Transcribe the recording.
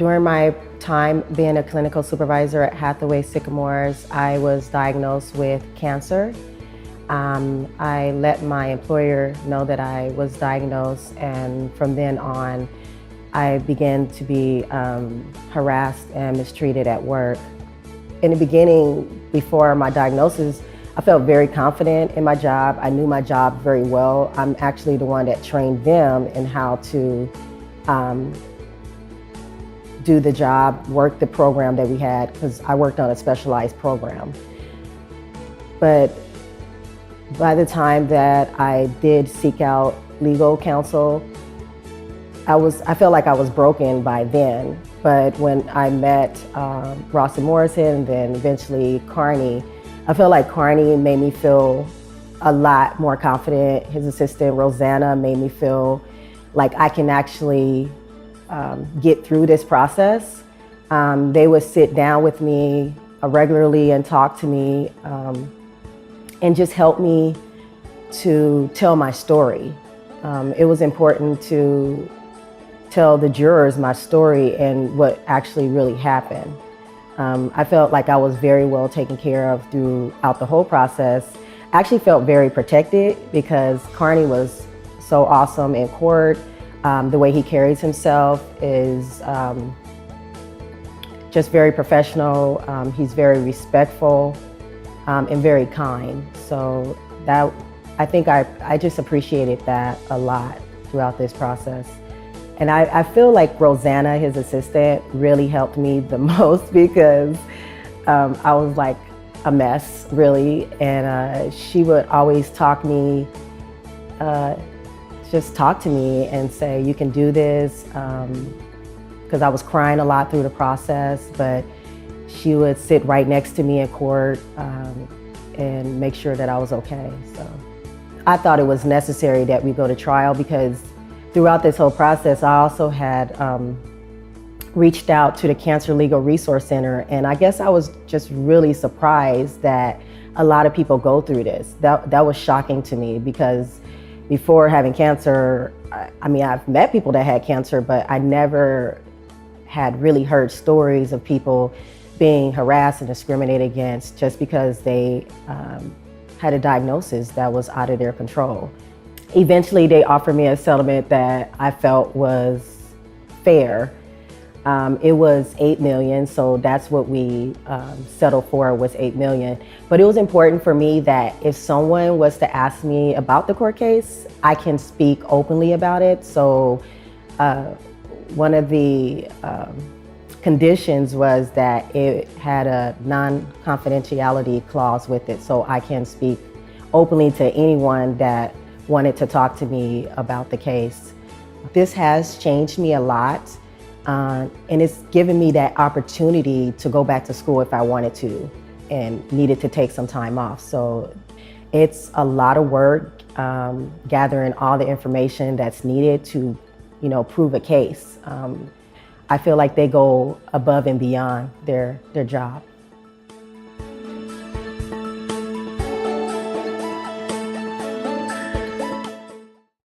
During my time being a clinical supervisor at Hathaway Sycamores, I was diagnosed with cancer. I let my employer know that I was diagnosed, and from then on, I began to be harassed and mistreated at work. In the beginning, before my diagnosis, I felt very confident in my job. I knew my job very well. I'm actually the one that trained them in how to do the job, work the program that we had, because I worked on a specialized program. But by the time that I did seek out legal counsel, I felt like I was broken by then. But when I met Ross and Morrison, and then eventually Carney, I felt like Carney made me feel a lot more confident. His assistant, Rosanna, made me feel like I can actually get through this process. They would sit down with me regularly and talk to me and just help me to tell my story. It was important to tell the jurors my story and what actually really happened. I felt like I was very well taken care of throughout the whole process. I actually felt very protected because Carney was so awesome in court. The way he carries himself is just very professional. He's very respectful and very kind. So that, I think I just appreciated that a lot throughout this process. And I feel like Rosanna, his assistant, really helped me the most because I was like a mess, really. And she would always just talk to me and say, you can do this, because I was crying a lot through the process, but she would sit right next to me in court and make sure that I was okay. So I thought it was necessary that we go to trial because throughout this whole process, I also had reached out to the Cancer Legal Resource Center, and I guess I was just really surprised that a lot of people go through this. That was shocking to me because before having cancer, I mean, I've met people that had cancer, but I never had really heard stories of people being harassed and discriminated against just because they had a diagnosis that was out of their control. Eventually, they offered me a settlement that I felt was fair. It was $8 million, so that's what we settled for, was $8 million. But it was important for me that if someone was to ask me about the court case, I can speak openly about it. So one of the conditions was that it had a non-confidentiality clause with it, so I can speak openly to anyone that wanted to talk to me about the case. This has changed me a lot, and it's given me that opportunity to go back to school if I wanted to and needed to take some time off. So it's a lot of work gathering all the information that's needed to, prove a case. I feel like they go above and beyond their job.